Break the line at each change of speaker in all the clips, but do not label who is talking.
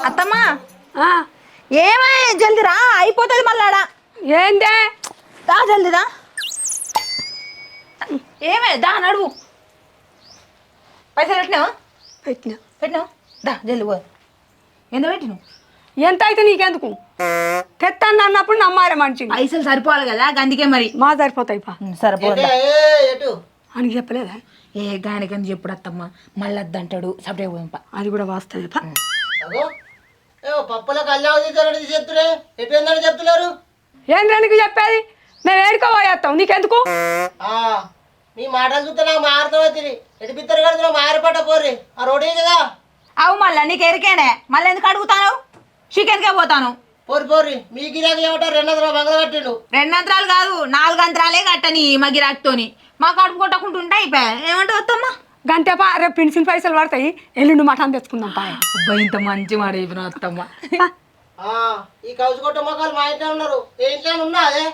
అత్తమ్మా ఏమై జల్దిరా అయిపోతుంది మళ్ళాడా ఏందే దా జల్దిరా ఏమే దా నడువు పైసలు పెట్టినావు దా జల్ది పో ఎంత పెట్టినావు
ఎంత అయితే నీకెందుకు తెత్తాను అన్నప్పుడు నమ్మాలి మంచి
పైసలు సరిపోవాలి కదా అందుకే మరి
మా సరిపోతాయి
సరిపోదా
అని చెప్పలేదా
ఏ గానికని చెప్పుడు అత్తమ్మ మళ్ళీ వద్దంటాడు సపరేట్ పోయింప
అది కూడా వాస్తవే
పప్పులకు అల్లావు చెప్తున్నా ఎట్లా చెప్తున్నారు
ఏంద్రా నీకు చెప్పేది మేము ఏడుకోబోయేస్తాం నీకెందుకు
మీ మాటలు చూస్తే నాకు మారుతావు ఎటు పిత్తరు కడుతున్నా మారిపడ్డ పోర్రి ఆ రోడ్డు కదా
అవు మళ్ళీ నీకు ఎరికేనే మళ్ళీ ఎందుకు అడుగుతాను చికెన్కే పోతాను
పోర్రి మీ గిరాకి ఏమంటారు 2 అంతరాలు బంగారు కట్టిండు
2 అంతరాలు కాదు 4 అంతరాలే కట్టని మా గిరాక్తోని మా కడుపు కొట్టకుంటుంటే అయిపోయా ఏమంటావు వద్దమ్మా
గంటే రేపు పెన్షన్ పైసలు పడతాయి ఎల్లుండి మటన్ తెచ్చుకుందాం
అబ్బా ఇంత మంచి మాట అయిపోయినా వద్దమ్మా
ఈ కౌసు కొట్ట మొక్కలు మా ఇంట్లో ఉన్నారు ఏ ఇంట్లో ఉన్నా అదే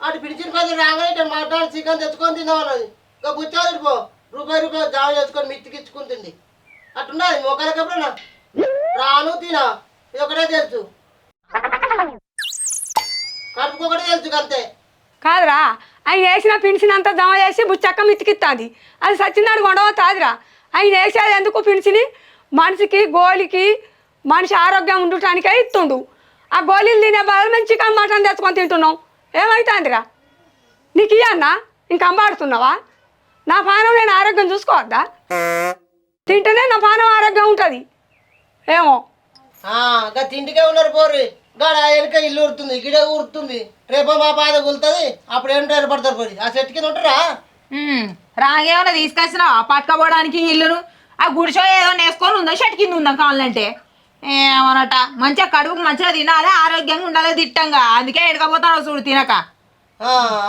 అటు పిలిచిన పైసలు రాగానే మటన్ చికెన్ తెచ్చుకొని తిందాం అన్నది ఇంకా బుచ్చాలి పో రూపాయి జామ చేసుకొని మిత్తికిచ్చుకుని తింది అట్టున్నది మొక్కలకి ఎప్పుడన్నా రాను తినా ఇది ఒకటే తెలుసు కడుపుకొకటే తెలుసు అంతే
కాదురా ఆయన వేసిన పెన్షన్ అంతా జమ చేసి బుచ్చక్క మితికిస్తుంది అది సచ్చినాడు కొండవుతాదిరా ఆయన వేసేది ఎందుకు పెన్షన్ మనిషికి గోలికి మనిషి ఆరోగ్యం ఉండటానికే ఇస్తుండు ఆ గోళీలు తినే బదులు మేము చికెన్ మటన్ తెచ్చుకొని తింటున్నాం ఏమవుతుందిరా నీకు ఇయ్యన్నా ఇంక అంబాడుతున్నావా నా పానం నేను ఆరోగ్యం చూసుకోవద్దా తింటేనే నా పానం ఆరోగ్యం ఉంటుంది ఏమో
తిండికే ఉన్నారు పోర్రి గాడ వెనక ఇల్లు ఉరుతుంది గిడ ఊరుతుంది రేపో మా పాద కూలుతుంది అప్పుడు ఏంటో ఏర్పడతారు పోరి ఆ చెట్టు కింద ఉంటారా
రాగేమన్నా తీసుకొచ్చినావు ఆ పట్టుకపోవడానికి ఇల్లును ఆ గుడిసో ఏదో నేసుకొని ఉందా చెట్టు కింద ఉందా కావాలంటే ఏమన్నట మంచిగా కడుపుకు మంచిగా తినాలి ఆరోగ్యంగా ఉండాలి తిట్టంగా అందుకే ఎడకపోతాను చూడు తినక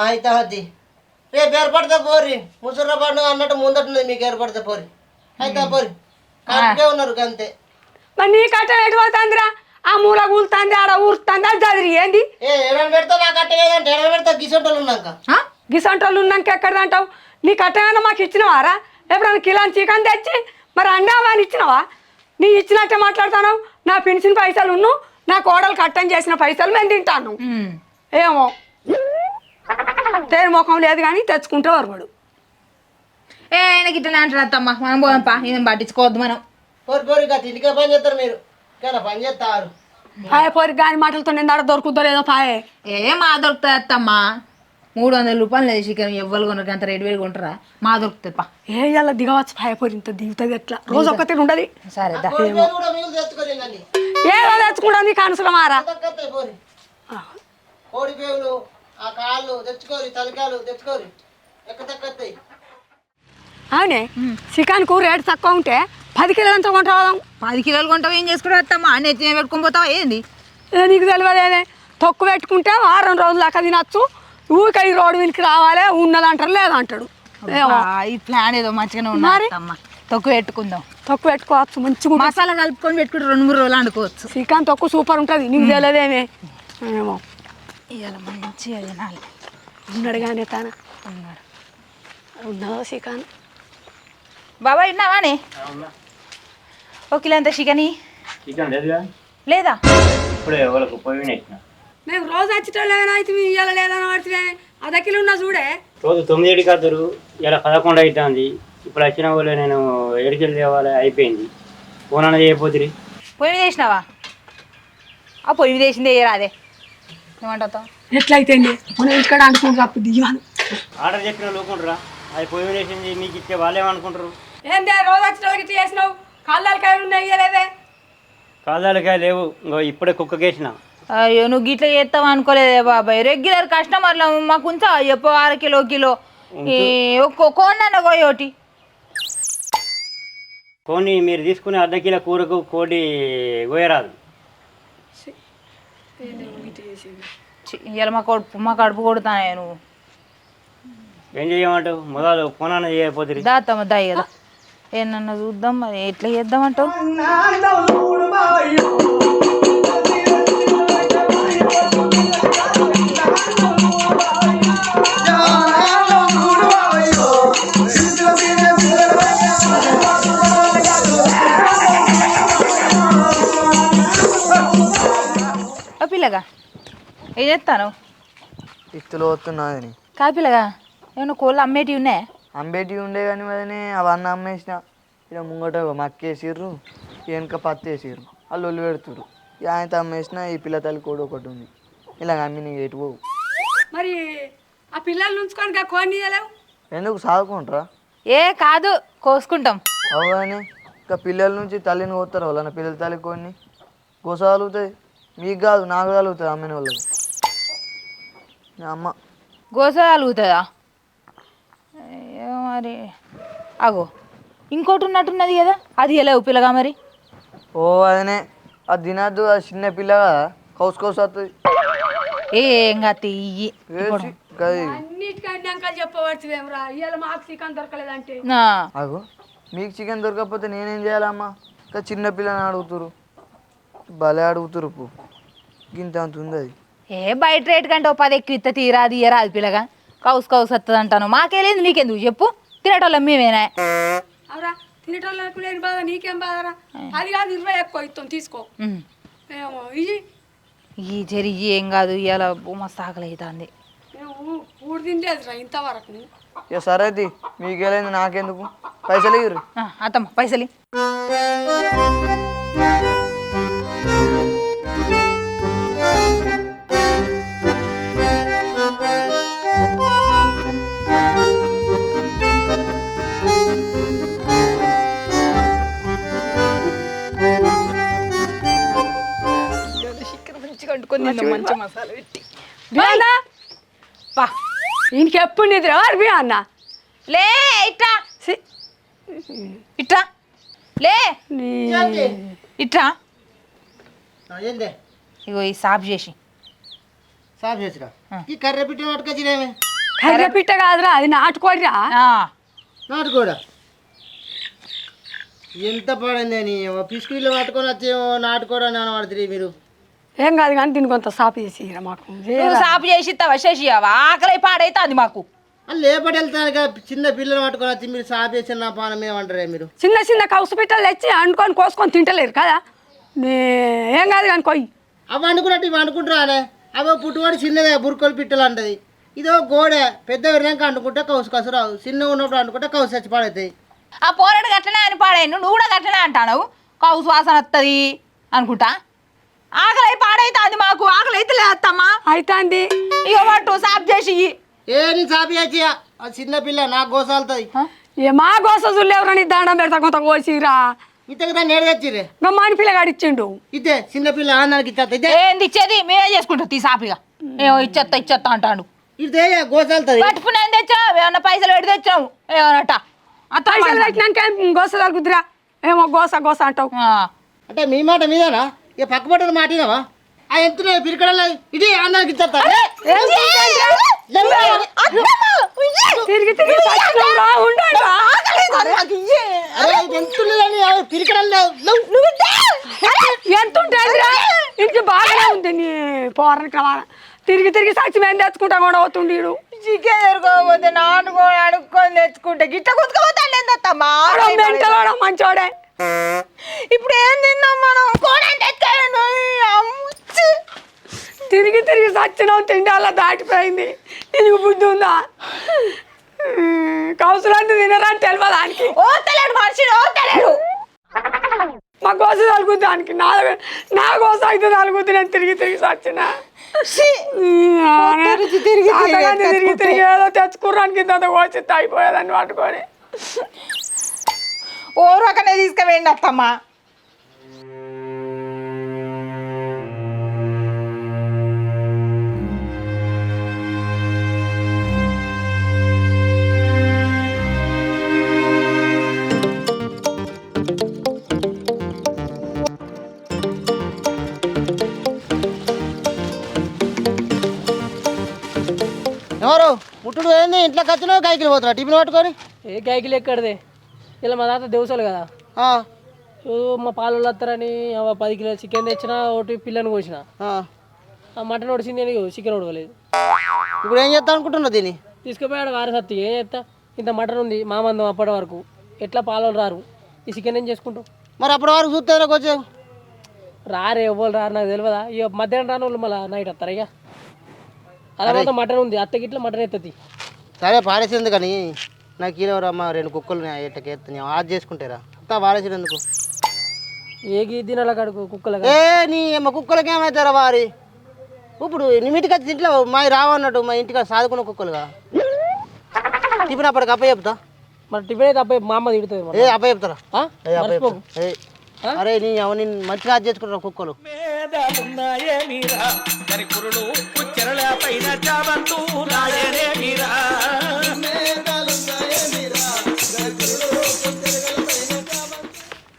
అయితే అది రేపు ఏర్పడతా పోరి ముసుర్ర పండుగ అన్నట్టు ముందట్టున్నది మీకు ఏర్పడతా పోరి అయితే పోరి కరెక్ట్గా ఉన్నారు అంతే
మరి నీ కట్ట ఎటు పోతుందిరా ఆ మూల కూలుతుంది ఆడ ఊరుతుంది అది చదిరి ఏంది
పెడతా నా కట్ట ఏదంటే పెడతా గిసంటోళ్ళు ఉన్నాక
గిసంటోళ్ళు ఉన్నాక ఎక్కడంటావు నీ కట్టమైనా మాకు ఇచ్చినవారా ఎప్పుడైనా కిలాన్ చికెన్ తెచ్చి మరి అండావాని ఇచ్చినవా నీ ఇచ్చినట్టే మాట్లాడుతాను నా పెన్షన్ పైసలు ఉన్ను నా కోడలు కట్టని చేసిన పైసలు మేము తింటాను ఏమో తేరు ముఖం లేదు కానీ తెచ్చుకుంటే వరవాడు
ఆయనకి ఇట్లా అంటారు అత్తమ్మ మనం పోదాంపా ఏం పట్టించుకోవద్దు మనం
పోరి ఇంటికే పని చేస్తారు మీరు కానీ పని చేస్తారు
పాయ పోరి గాని మాటలతో నేను ఆడ దొరుకుతుందో లేదో పాయే
మా దొరుకుతుంది అత్తమ్మ 300 రూపాయలు లేదు చికెన్ ఎవ్వరు కొనరు అంత 2,000 కొంటారా మా దొరుకుతుంది పా
ఇలా దిగవచ్చు పాయ పోరి ఇంత దిగుతుంది ఎట్లా రోజు ఒక్కతే ఉండదు
సరే
ఏదో తెచ్చుకుంటా నీకు అనుసరం మారా
కోడి పేవులు ఆ కాళ్ళు తెచ్చుకోరి తలకాయలు తెచ్చుకోరి ఎక్కతెక్కతాయి
అవునే చికెన్కు రేటు తక్కువ ఉంటే 10 కిలోలు ఎంత కొంటావు
10 కిలోలు కొంటావు ఏం చేసుకుంటావు అత్తమ్మా నెత్తి పెట్టుకొని పోతావా ఏంది
నీకు తెలియదేనే తొక్కు పెట్టుకుంటే 6 రోజుల దాకా తినచ్చు ఊరికే ఈ రోడ్డు వీళ్ళకి రావాలి ఉన్నదంటారు లేదంటాడు
ఈ ప్లాన్ ఏదో మంచిగానే ఉన్నారమ్మా తొక్కు పెట్టుకుందాం
తొక్కు పెట్టుకోవచ్చు మంచిగా
మసాలా కలుపుకొని పెట్టుకుంటే 2-3 రోజులు అనుకోవచ్చు
చికెన్ తొక్కు సూపర్ ఉంటుంది నీకు తెలియదేమే ఏమో
ఇవాళ మంచిగా తినాలి
ఉన్నాడు కానీ తాను ఉన్నావు చికెన్
బాబా విన్నావానే 1 కిలో ఎంత చికెన్ లేదా
మేము రోజు వచ్చేటోళ్ళేమైనా అయితే ఇవాళ లేదని పడితే 1/2 కిలో ఉన్నా చూడే
రోజు 9 కదురు ఇలా 11 అవుతుంది ఇప్పుడు వచ్చిన వాళ్ళు నేను 7 కిలో తేవాలి అయిపోయింది ఫోన్ అనేది చేయకపోతుంది
పొయ్యి మీద వేసినావా ఆ పొయ్యి మీద వేసింది వేయరాదే ఏమంటావు
ఎట్లయితే మనం ఇక్కడ అనుకుంటారు అప్పుడు దిగాను
ఆర్డర్ చెప్పిన లోకుంటారా అది పొయ్యి వేసింది మీకు ఇచ్చే వాళ్ళు ఏమనుకుంటారు
ఏందే రోజు వచ్చేటోళ్ళకి ఇట్లా చేసినావు కాళ్ళకాయలు ఉన్నాయి ఇయ్యలేదే
కాదాలకాయ లేవు ఇంకో ఇప్పుడే కుక్కకేసిన
అయ్యో నువ్వు గిట్లా చేస్తావు అనుకోలేదే బాబాయ్ రెగ్యులర్ కస్టమర్లు మాకు ఉంచా చెప్పు 1/2 కిలో కోడినన్న కోటి
కోని మీరు తీసుకునే 1/2 కిలో కూరకు కోడి కోయరాదు
ఇవాళ మా కడుపు కొడుతానే నువ్వు
ఏం చేయమంటావు మొదలు ఫోన్ అన్న చేయకపోతుంది
దాత్తమ్మ దాయి కదా ఏమన్నా చూద్దాం మరి ఎట్లా చేద్దామంటావు
Bye.
చేస్తాను
ఇత్తులు వస్తున్నాయని
కాపిలగా ఏమన్నా కోళ్ళు అమ్మేటివి ఉన్నాయా?
అంబేటివి ఉండే కానీ వదినే అవన్నీ అమ్మేసిన ఇలా ముంగట మక్కేసిర్రు వెనక పత్తి వేసిర్రు వాళ్ళు ఒళ్ళు పెడుతుర్రు ఆయనతో అమ్మేసిన ఈ పిల్ల తల్లి కోడి ఒకటి ఉంది ఇలా అమ్మి నీకు ఎటు పోవు
మరి ఆ పిల్లలు ఉంచుకొని కొన్ని తీయలేవు
ఎందుకు సాదుకుంటారా
ఏ కాదు కోసుకుంటాం.
అవు కానీ ఇంకా పిల్లల నుంచి తల్లిని పోతారు వాళ్ళ పిల్లల తల్లి కొన్ని గోసాలుగుతాయి మీకు కాదు నాకు కలుగుతుంది అమ్మిన వాళ్ళకి అమ్మ
గోస కలుగుతుందా? అయ్యో మరి అగో ఇంకోటి ఉన్నట్టున్నది కదా, అది ఎలా పిల్లగా మరి?
ఓ అదనే అది తినద్దు అది చిన్న పిల్ల కదా కౌసు వస్తుంది
ఏం కాదు ఇయ్యి.
అన్నిటికంటే అంకల్ చెప్పవచ్చువేమరా ఇవాళ మాకు చికెన్ దొరకలేదంటే
నా.
అగో మీకు చికెన్ దొరకకపోతే నేనేం చేయాలమ్మా ఇంకా చిన్న పిల్లని అడుగుతురు భలే అడుగుతురు గింత అంత ఉంది అది.
ఏ బయట రేట్ కంటే ఓ 10 ఎక్కువ ఇత్త తీరాది ఇయరాది పిల్లగా కౌసు వస్తుంది అంటాను. మాకేలేదు నీకెందుకు చెప్పు, తినేటోళ్ళం మేమేనా?
అవురా తినేటోళ్ళకు లేని బాధ నీకేం బాధరా? అది కాదు 20 ఎక్కువ ఇస్తాం తీసుకో. ఏమో ఇది
ఈ జరి ఏం కాదు ఇవాళ మస్తు ఆకలి అవుతుంది.
మేము ఊడు తినలేదురా ఇంతవరకు.
ఇక సరేది మీకేలేదు నాకెందుకు పైసలు ఇవ్వరు
అత్తమ్మ పైసలి. మంచి మసాలా పెట్టి
ఇంకెప్పుడు నిద్ర బి అన్న
లే ఇట్రా ఇట్రా లే ఇట్రా.
ఏందే
ఇగో ఈ సాఫ్ చేసి
సాఫ్ చేసిరా ఈ కర్ర పిట్ట పట్టుకొచ్చినేమే
కర్ర పిట్ట కాదురా అది నాటుకోడిరా.
నాటుకోడా ఎంత పడిందని పిస్కులు పట్టుకొని వచ్చేమో నాటుకోడా నేను పడుతుంది మీరు.
ఏం కాదు కానీ దీని కొంత సాపు చేసి మాకు
సాపు చేసి ఇస్తావా చేసి ఆకలి పాడైతే అది మాకు.
లేపటి వెళ్తాను చిన్న పిల్లలు పట్టుకొని వచ్చి మీరు సాఫ్ చేసిన నా పానం ఏమంటారే మీరు?
చిన్న చిన్న కౌసు పిట్టలు తెచ్చి అనుకొని కోసుకొని తింటలేరు కదా. ఏం కాదు కానీ కొయ్యి
అవి అనుకున్నట్టు ఇవి అనుకుంటారానే. అవి పుట్టుబడి చిన్నదే బుర్కొలు పిట్టలు అంటది. ఇదో గోడె పెద్ద వినాక అనుకుంటే కౌసు కసురావు, చిన్నగా ఉన్నప్పుడు అనుకుంటే కౌసు చచ్చి పాడవుతాయి.
ఆ పోరాడు గట్లనే అని పాడాను, నువ్వు కూడా గట్లనే అంటావు. కౌసు వాసన వస్తుంది అనుకుంటా. ఆకలి పాడైతే అది మాకు ఆకలి అయితే లేదమ్మా
అవుతుంది.
ఇక పట్టు సాఫ్ చేసి
ఏ నీ సాఫ్ చేసి చిన్న పిల్ల నాకు గోసాలుతుంది.
ఏ మా గోస చూడలేవురని దండం పెడతా కొంత కోసిరా.
ఇంతకు నేడు తెచ్చిరే
గమ్మాని పిల్లగాడు ఇచ్చిండు.
ఇదే చిన్న పిల్ల ఆనానికి ఇచ్చే
ఏంది ఇచ్చేది మేమే చేసుకుంటాం తీ సాఫీగా. ఏమో ఇచ్చేస్తా అంటాడు.
ఇదే గోసాలుతుంది.
పట్టుకుని తెచ్చావు ఏమన్నా పైసలు పెట్టి తెచ్చావు ఏమన్నట
పైసలు పెట్టినాక గోస తగ్గుద్దిరా. ఏమో గోస గోస అంటావు.
అంటే మీ మాట మీదనా ఇక పక్క పట్టదు మాటినవా? ఆ ఎంతున్నా పిరికడలే ఇది ఆనానికి ఇచ్చేస్తా.
తిరిగి తిరిగి ఎంత ఉంటుందిరా ఇంటి బాగానే ఉంది నీ పోరని కమాన. తిరిగి తిరిగి సాక్షి మేము తెచ్చుకుంటా కూడా అవుతుండే.
చికెన్ దొరకకపోతే నాటుకోని అడుక్కొని తెచ్చుకుంటే గిట్ట కుతుకుపోతాడేందమ్మా
మంచోడే.
ఇప్పుడు ఏం తిన్నాం మనం?
తిరిగి తిరిగి సచ్చినావు తిండి అలా దాటిపోయింది. నీకు బుద్ధి ఉందా? కౌసులన్నీ తినరా అని తెలియదు దానికి.
ఓతలేడు మనిషిని ఓతలేడు.
మా కోసం తలుగుద్ది దానికి నా కోసం అయితే తలుగుద్ది. నేను తిరిగి తిరిగి సచ్చిన తిరిగి తిరిగి ఏదో తెచ్చుకుర్రానికి ఇంత కోసి అయిపోయేదాన్ని పట్టుకొని
ఓ రకనే తీసుకుపోయింది అత్తమ్మా.
ఎవరు ముట్టుడు ఏంది ఇంట్లోకి వచ్చినావు కైకిలు పోతున్నా టిఫిన్ పట్టుకొని?
ఏ కైకిలు ఎక్కడిదే ఇలా మా దాంట్లో దేవసాలు కదా. మా పాలు వస్తారని 10 కిలోల చికెన్ తెచ్చిన ఒకటి పిల్లని కోసిన. ఆ మటన్ ఒడిచింది అని చికెన్ ఉడకలేదు.
ఇప్పుడు ఏం చేస్తా అనుకుంటున్నావు దీన్ని?
తీసుకుపోయాడు వారి సత్తి ఏం చేస్తా. ఇంత మటన్ ఉంది మా మందం అప్పటి వరకు ఎట్లా పాలు రారు. ఈ చికెన్ ఏం చేసుకుంటాం
మరి అప్పటి వరకు చూస్తే కొంచెం
రారే ఎవ్వరు రారు నాకు తెలియదా. ఇక మధ్యాహ్నం రాని వాళ్ళు మళ్ళీ నైట్ వస్తారు. ఇక అదే మొత్తం మటన్ ఉంది అత్తకి ఇట్లా మటన్ ఎత్తది
సరే పారేసింది కానీ నాకు ఈయనవరమ్మ 2 కుక్కలు ఎట్టకేస్తాను అది చేసుకుంటారా అంతా పారేసింది ఎందుకు
ఏగి తినాల కడుకు కుక్కలు
ఏ నీ అమ్మ కుక్కలకి ఏమవుతారా వారి ఇప్పుడు నీ ఇంటికి వచ్చి ఇంట్లో మా రావన్నట్టు మా ఇంటికి సాదుకున్న కుక్కలుగా టిఫిన్ అప్పటికి అప్ప చెప్తా
మరి టిఫిన్ అయితే అబ్బాయి మా అమ్మ తిడుతుంది
ఏ అప్ప చెప్తారా ఏ అప్ప చెప్తా అరే నీ అవన్నీ మంచిగా అది చేసుకుంటారా కుక్కలు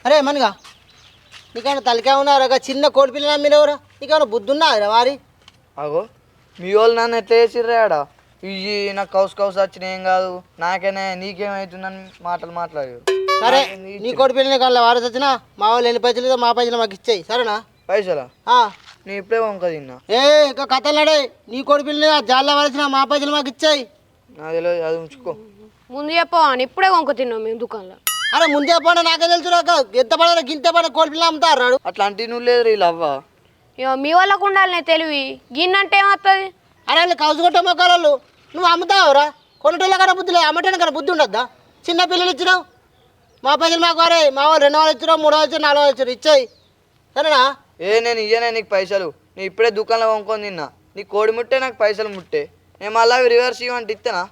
అరే మనగా నీకైనా తలకే ఉన్నారా చిన్న కోడి పిల్లలు అమ్మినవరా నీకేమైనా బుద్ధి ఉన్నదా వారి
అగో మీ వాళ్ళు నన్ను ఎట్లా చేసిర్రా ఆడ ఇవి నాకు కౌసు వచ్చినాయి ఏం కాదు నాకైనా నీకేమవుతుందని మాటలు మాట్లాడారు.
సరే నీ కోడి పిల్లని కానీ వారసు వచ్చినా మా వాళ్ళు ఎన్ని పైసలు మా పైసలు మాకు ఇచ్చాయి సరేనా
పైసలా నీ ఇప్పుడే వంక తిన్నా
ఇంకా కథలు నడే నీ కోడి పిల్లని జాల్లో వారసిన మా పైసలు మాకు ఇచ్చాయి
నాకు తెలియదు అది ఉంచుకో.
ముందు చెప్పని ఇప్పుడే వంక తిన్నాం మేము దుకాణంలో.
అరే ముందే పడ నాకే తెలుసు నాకు ఎంత పడ గింత పడ కోడి పిల్ల అమ్ముతారు రాడు
అట్లాంటి నువ్వు లేదు వీళ్ళు అవ్వ.
ఇక మీ వాళ్ళకు ఉండాలనే తెలివి గిన్నంటే ఏమవుతుంది?
అరే వాళ్ళు కౌసు కొట్టే మొక్కలు నువ్వు అమ్ముతావురా కొనటోళ్ళ కన్నా బుద్ధి లేదు అమ్మటోళ్ళ కన్నా బుద్ధి ఉండద్దా చిన్న పిల్లలు ఇచ్చినావు మా పైసలు మాకు వారే మా వాళ్ళు 2 వాళ్ళు ఇచ్చినావు 3 వాళ్ళు ఇచ్చారు 4 వాళ్ళు ఇచ్చారు ఇచ్చాయి సరేనా
నేను ఇయ్యనే నీకు పైసలు నీ ఇప్పుడే దుకాణంలో వంకొని తిన్నా నీ కోడి ముట్టే నాకు పైసలు ముట్టే నేను మళ్ళీ రివర్స్ ఇవ్వంటే ఇస్తానా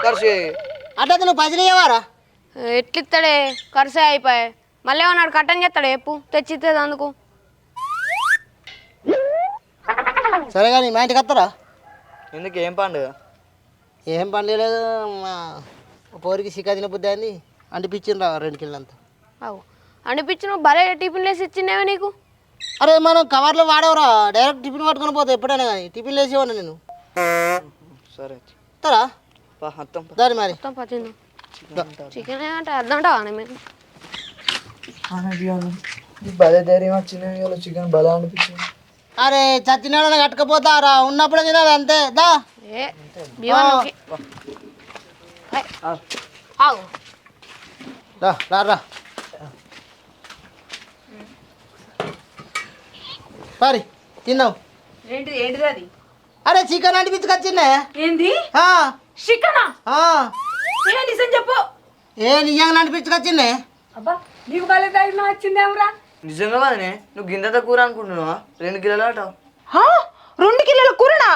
ఖర్చు
అట్లయితే నువ్వు పైసలు ఇవ్వరా
ఎట్లిస్తాడే ఖర్చే అయిపోయాయి మళ్ళీ ఏమన్నాడు కట్టని చేస్తాడు ఎప్పు తెచ్చిస్తుంది అందుకు.
సరే కానీ మా ఇంటికి వస్తారా
ఎందుకు ఏం పండుగ
ఏం పని లేదు మా పోరికి చికా తిన బుద్ధి అని అంటిపించిండ్రా 2 కిలోలంతా
అవు అనిపించిన భలే టిఫిన్ వేసి ఇచ్చిందేమో నీకు.
అరే మనం కవర్లో వాడవరా డైరెక్ట్ టిఫిన్ పట్టుకొని పోతా ఎప్పుడైనా కానీ టిఫిన్ వేసి ఇవ్వను నేను
సరే
వస్తారా
అత్తం
దాని మరి
చికెన్ ఏమంటే అర్థంటావా మేము
భలే ధైర్యం వచ్చిన చికెన్ భలే అనిపించింది.
అరే చచ్చినాడని కట్టుకపోతారా ఉన్నప్పుడే తినాలి అంతే దా
ఏ బియ్యానికి ఆగు
రా రా సారీ తిన్నావు
ఏంటిది అది?
అరే చికెన్ అనిపించుకొచ్చిందే
ఏంది చికెనా? నిజం చెప్పు.
నిజంగా అనిపించుకొచ్చిందే.
అబ్బా నీకు భలే ధైర్యం వచ్చిందేమరా.
నిజంగా బాగానే నువ్వు గింజత కూర అనుకుంటున్నావా 2 కిలోలు అట
2 కిలోల కూరనా?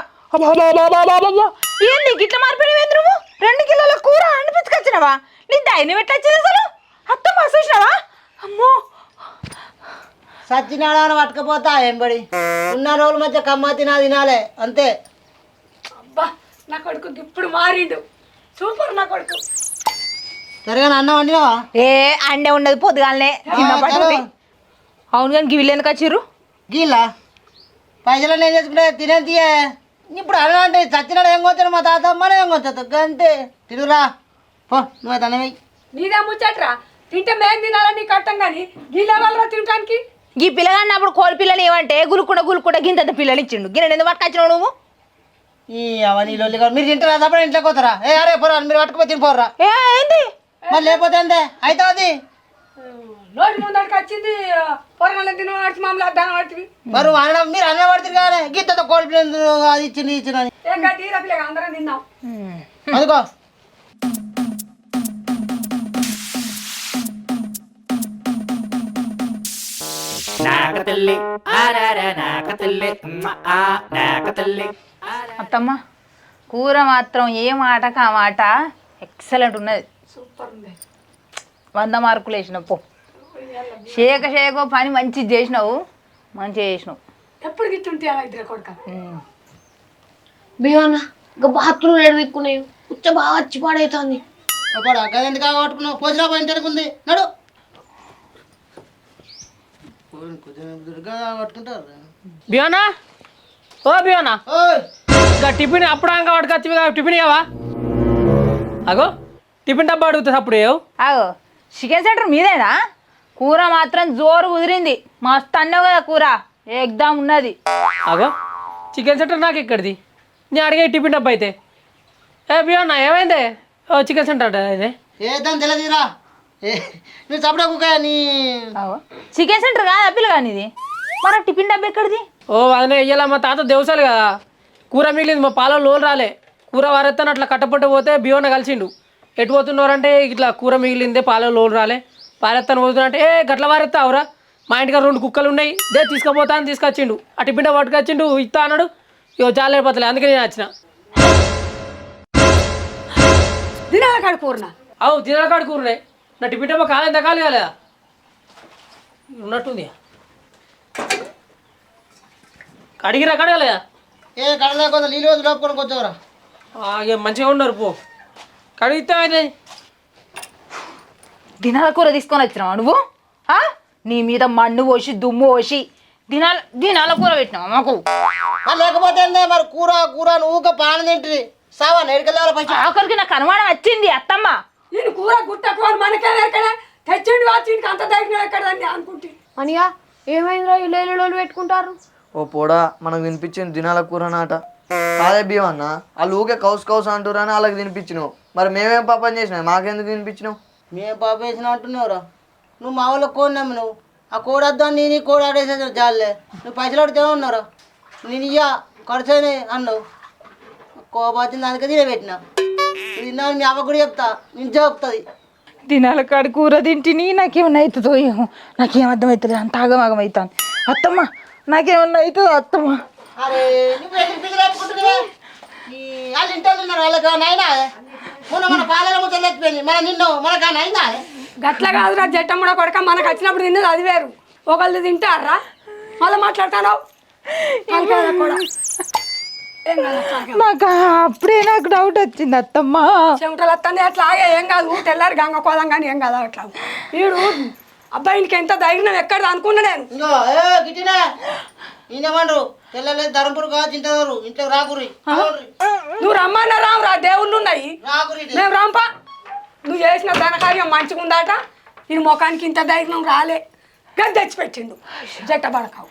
ఏంది గిట్ల మారిపోయినవేంద్ర నువ్వు 2 కిలోల కూర అనిపించుకొచ్చినావా? నీ ధైర్యం ఎట్లా వచ్చింది అసలు? అత్తమ్మ చూసినావా? అమ్మో
సచ్చినాడని పట్టుకపోతా ఎంబడి ఉన్న రోజుల మధ్య కమ్మ తినాలే అంతే.
అబ్బా నా కొడుకు ఇప్పుడు మారిండు సూపర్ నా కొడుకు.
సరేగా అన్నం వండినావా?
అండే ఉండదు పొద్దుగాలనే చిన్నప్పటి. అవును కానీ గివిలు ఎందుకు వచ్చిర్రు?
గీలా పైసలు ఏం చేసుకుంటే తినే తీయే ఇప్పుడు అలా అంటే చచ్చినాడు ఏం కొచ్చాడు మా తాత అమ్మనే ఏం కొచ్చా అంతే తిరుగురా పో నువ్వు తనవి
నీదే ముచ్చట్రా తింటే మేము తినాలని నీకు అర్థం కానీ గీలే వాళ్ళ తినడానికి.
ఈ పిల్లగాన్ని అప్పుడు కోడి పిల్లలు ఏమంటే గులుకుండా గింత పిల్లలు ఇచ్చిండు గిన్నె ఎందుకు పట్టుకొచ్చినావు నువ్వు?
ఈ అవన్నీ లొల్లిగా మీరు తింటారా తప్ప ఇంట్లోకి పోతారా? అరే పోరా మీరు పట్టుకుపోయి తినిపోర్రా
ఏంటి
మరి లేకపోతే అంతే అవుతుంది.
నోటి ముందరికి వచ్చింది పొరగల తిన మామూలు అద్దానం పడుతుంది
మరి అనడం మీరు అన్న పడుతుంది కానీ గీతతో కోడి పిల్లలు అది ఇచ్చింది ఇచ్చిన
తీరపిల్లగా అందరం తిన్నాం
అందుకో
అత్తమ్మ కూర మాత్రం ఏ మాటకు ఆ మాట ఎక్సలెంట్ ఉన్నది.
సూపర్ ఉంది
100 మార్కులు వేసినావు పో. షేకో పని మంచిగా చేసినావు మంచిగా చేసినావు.
ఎప్పుడు గిట్టుంటే అలా ఇద్దరు కొడుక
బియ్యన్న ఇంకా బాత్రూమ్ ఏడు దిక్కున్నాయి ఉచ్చ బాగా వచ్చి పాడవుతుంది.
ఒకడు అక్కడ ఎందుకు కొట్టుకున్నావు పోసినా పోయింటే ఉంది నడు కొట్టుకుంటారు.
బియానా ఓ బియానా ఇంకా టిఫిన్ అప్పుడు పట్టుకొచ్చి టిఫిన్ ఇవ్వవా? అగో టిఫిన్ డబ్బా అడుగుతుంది అప్పుడు
ఆగో చికెన్ సెంటర్ మీదేనా? కూర మాత్రం జోరు కుదిరింది మస్తు అన్నావు కదా కూర ఎగ్దాం ఉన్నది.
అగో చికెన్ సెంటర్ నాకు ఎక్కడిది నేను అడిగే టిఫిన్ డబ్బా అయితే. బియానా ఏమైంది? ఓ చికెన్ సెంటర్ అంటే
ఏదని తెలియదురా నువ్వు చప్పడా కుక్క నీ
చికెన్ సెంటర్ కాదు పిల్లగా ఇది. మన టిఫిన్ డబ్బా ఎక్కడిది?
ఓ అదే ఇయ్యాల మా తాత దేవసాలు కదా కూర మిగిలింది మా పాలలో లోన్ రాలే కూర వారెత్తాను అట్లా కట్టపట్టు పోతే బియ్యన్న కలిసిండు ఎటు పోతున్నారంటే ఇట్లా కూర మిగిలిందే పాలలో లోన్ రాలే పారెత్తాను పోతున్నంటే గట్ల వారెత్తావురా మా ఇంటికి 2 కుక్కలు ఉన్నాయి దే తీసుకుపోతా అని తీసుకొచ్చిండు అటు బిడ్డ పట్టుకొచ్చిండు ఇస్తా అన్నాడు ఇగో జాలేపతలే అందుకే నేను వచ్చిన
దినాల కాడ కూరనా
అవు దినకాడు కూరనే నా టిఫిన్ డబ్బా కాలేదు ఎంత కాదు కాలేదా ఉన్నట్టుంది కడిగిరా కడగలేదా
ఏ కడలే కొంత నీళ్ళు రోజు లోపుకొని కొంచెంరా
ఇక మంచిగా ఉన్నారు పో కడిగితే ఆయన
దినాల కూర తీసుకొని వచ్చినావా నువ్వు ఆ? నీ మీద మన్ను పోసి దుమ్ము పోసి దినాల కూర పెట్టినావా మాకు
లేకపోతే ఏందే మరి కూర కూర నువ్వు పాన తింటుంది సావా నేడుకెళ్ళాలి పైసా
ఆఖరికి నాకు అనుమానం వచ్చింది అత్తమ్మ
నేను కూర గుట్టకోని మనకేనా ఎక్కడ తెచ్చిండు వచ్చింది అంత దగ్గర ఎక్కడ అనుకుంటే
అనియా ఏమైందిరా ఇల్లు పెట్టుకుంటారు
ఓ పోడా మనకు తినిపించింది దినాల కూర నాట కాదే బియ్యం అన్న వాళ్ళు ఊకే కౌసు అంటురా అని వాళ్ళకి తినిపించినావు మరి మేమేం పాపం చేసినాం మాకెందుకు తినిపించినావు
మేము పాప వేసిన అంటున్నావురా నువ్వు మా వాళ్ళకి కోడి నమ్మి నువ్వు ఆ కోడి వద్దాన్ని నేను కోడి ఆడేసేది జాలే నువ్వు పైసలు అడితే ఉన్నారా నేను ఇయ్యా ఖర్చు అయినాయి అన్నావు కోపచ్చింది అందుకే తినబెట్టినా తిన్నా మీ అవ్వ కూడా చెప్తా నేను చెప్తుంది
దినాల కాడి కూర తింటిని నాకేమన్నా అవుతుందో ఏమో నాకేం అర్థమవుతుంది అంత ఆగమాగం అవుతాను అత్తమ్మ నాకేమన్నా అవుతుందో అత్తమ్మ
అరే నువ్వు ఎందుకు పిల్లలు పెట్టుకుంటున్నావే వాళ్ళు ఇంట్లో ఉన్నారు వాళ్ళకి నైనా మొన్న మన పాలలో ముచ్చలు ఎత్తిపోయింది మన నిన్ను మనకు నైనా
గట్ల కాదురా జట్టమ్ముడ కొడక మనకు వచ్చినప్పుడు తిన్నది అది వేరు ఒకళ్ళు తింటారా మళ్ళీ మాట్లాడతాను
నాకు అప్పుడే నాకు డౌట్ వచ్చింది అత్తమ్మ
చెమటలు వస్తుంది అట్లా ఆగే ఏం కాదు తెల్లారి గంగ కోదాం కానీ ఏం కాదు అట్లా వీడు అబ్బాయికి ఎంత ధైర్యం ఎక్కడ అనుకున్నా నేను
ఇంకో గిట్టినా ఈయనమండ్రు తెల్లలేదు ధర్మపురు కాదు తింటారు ఇంట్లో రాకురి
నువ్వు రమ్మన్నా రావురా దేవుళ్ళు ఉన్నాయి
రాకురి
మేము రాంపా నువ్వు చేసిన ధనకార్యం మంచిగా ఉందాట నేను ముఖానికి ఇంత ధైర్యం రాలే గది తెచ్చిపెట్టిండు జట్ట పడకావు